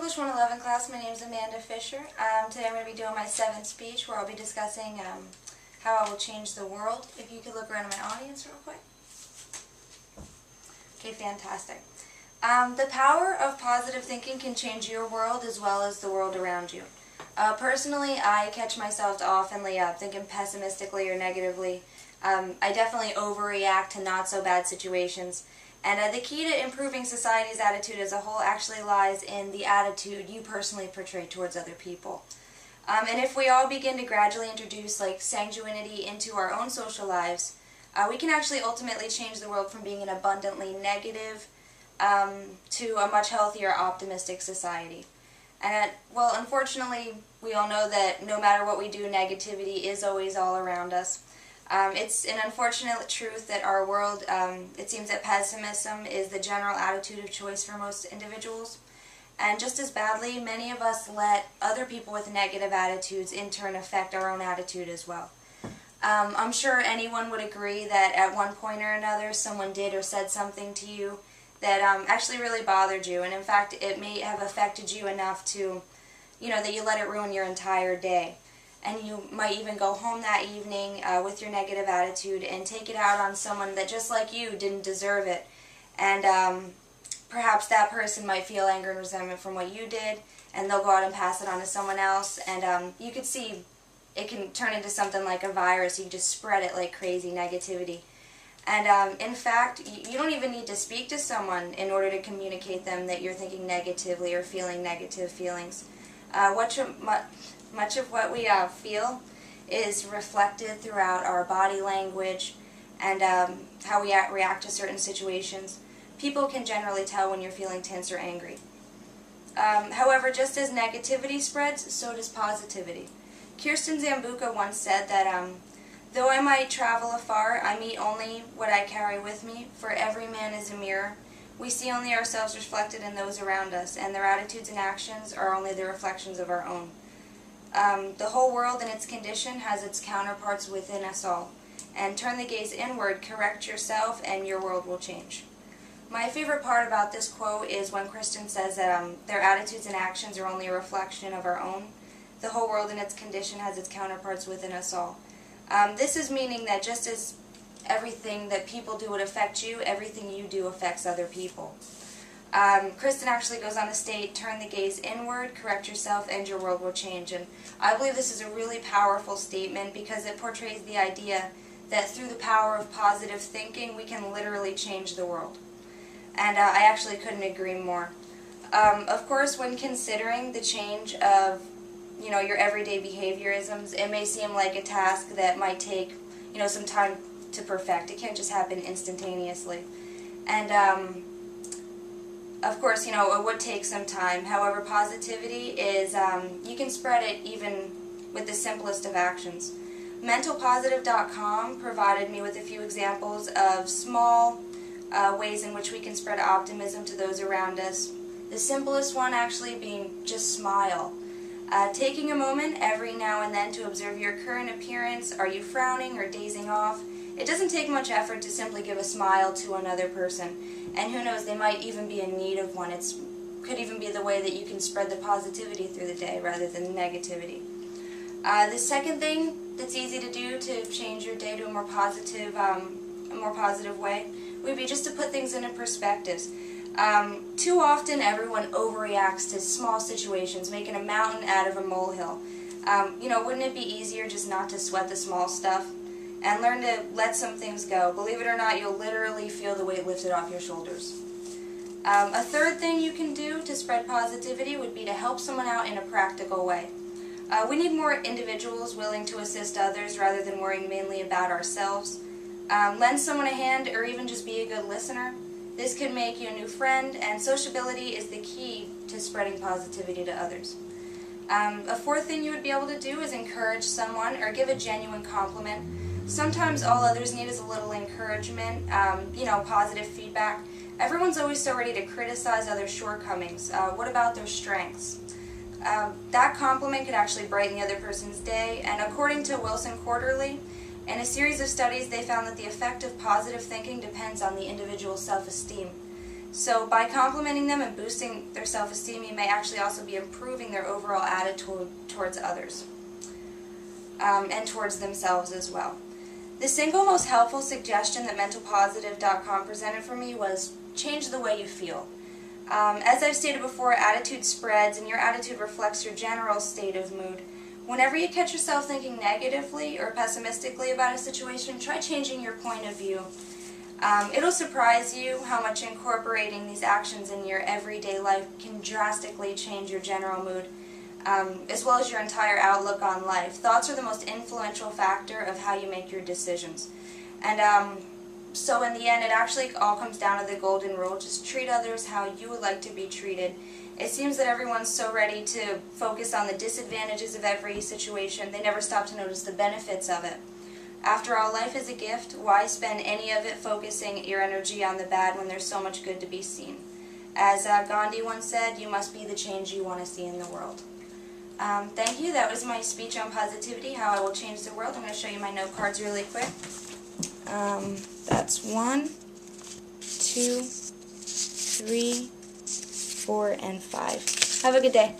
English 111 class. My name is Amanda Fisher. Today I'm going to be doing my 7th speech where I'll be discussing how I will change the world. If you could look around my audience real quick. Okay, fantastic. The power of positive thinking can change your world as well as the world around you. Personally, I catch myself oftenly thinking pessimistically or negatively. I definitely overreact to not so bad situations. And the key to improving society's attitude as a whole actually lies in the attitude you personally portray towards other people. And if we all begin to gradually introduce sanguinity into our own social lives, we can actually ultimately change the world from being an abundantly negative to a much healthier, optimistic society. And well, unfortunately, we all know that no matter what we do, negativity is always all around us. It's an unfortunate truth that our world, it seems that pessimism is the general attitude of choice for most individuals. And just as badly, many of us let other people with negative attitudes in turn affect our own attitude as well. I'm sure anyone would agree that at one point or another someone did or said something to you that actually really bothered you. And in fact, it may have affected you enough to, that you let it ruin your entire day. And you might even go home that evening with your negative attitude and take it out on someone that just like you didn't deserve it. And perhaps that person might feel anger and resentment from what you did, and they'll go out and pass it on to someone else. And you could see it can turn into something like a virus. You just spread it like crazy, negativity. And in fact, you don't even need to speak to someone in order to communicate them that you're thinking negatively or feeling negative feelings. Much of what we feel is reflected throughout our body language and how we react to certain situations. People can generally tell when you're feeling tense or angry. However, just as negativity spreads, so does positivity. Kirsten Zambuca once said that, though I might travel afar, I meet only what I carry with me, for every man is a mirror. We see only ourselves reflected in those around us, and their attitudes and actions are only the reflections of our own. The whole world in its condition has its counterparts within us all. And turn the gaze inward, correct yourself, and your world will change. My favorite part about this quote is when Kristen says that their attitudes and actions are only a reflection of our own. The whole world in its condition has its counterparts within us all. This is meaning that just as everything that people do would affect you, everything you do affects other people. Kristen actually goes on to state, turn the gaze inward, correct yourself, and your world will change. And I believe this is a really powerful statement because it portrays the idea that through the power of positive thinking, we can literally change the world. And I actually couldn't agree more. Of course, when considering the change of, your everyday behaviorisms, it may seem like a task that might take, some time to perfect. It can't just happen instantaneously. And, of course, it would take some time. However, positivity is, you can spread it even with the simplest of actions. MentalPositive.com provided me with a few examples of small ways in which we can spread optimism to those around us. The simplest one actually being just smile. Taking a moment every now and then to observe your current appearance. Are you frowning or dazing off? It doesn't take much effort to simply give a smile to another person. And who knows, they might even be in need of one. It could even be the way that you can spread the positivity through the day rather than the negativity. The second thing that's easy to do to change your day to a more positive way would be just to put things into perspectives. Too often everyone overreacts to small situations, making a mountain out of a molehill. Wouldn't it be easier just not to sweat the small stuff and learn to let some things go? Believe it or not, you'll literally feel the weight lifted off your shoulders. A third thing you can do to spread positivity would be to help someone out in a practical way. We need more individuals willing to assist others rather than worrying mainly about ourselves. Lend someone a hand or even just be a good listener. This could make you a new friend, and sociability is the key to spreading positivity to others. A fourth thing you would be able to do is encourage someone or give a genuine compliment. Sometimes all others need is a little encouragement, positive feedback. Everyone's always so ready to criticize others' shortcomings. What about their strengths? That compliment could actually brighten the other person's day, and according to Wilson Quarterly, in a series of studies they found that the effect of positive thinking depends on the individual's self-esteem. So by complimenting them and boosting their self-esteem, you may actually also be improving their overall attitude towards others and towards themselves as well. The single most helpful suggestion that mentalpositive.com presented for me was change the way you feel. As I've stated before, attitude spreads, and your attitude reflects your general state of mood. Whenever you catch yourself thinking negatively or pessimistically about a situation, try changing your point of view. It'll surprise you how much incorporating these actions in your everyday life can drastically change your general mood, as well as your entire outlook on life. Thoughts are the most influential factor of how you make your decisions. And so in the end, it actually all comes down to the golden rule. Just treat others how you would like to be treated. It seems that everyone's so ready to focus on the disadvantages of every situation, they never stop to notice the benefits of it. After all, life is a gift. Why spend any of it focusing your energy on the bad when there's so much good to be seen? As Gandhi once said, you must be the change you want to see in the world. Thank you. That was my speech on positivity, how I will change the world. I'm going to show you my note cards really quick. That's 1, 2, 3, 4, and 5. Have a good day.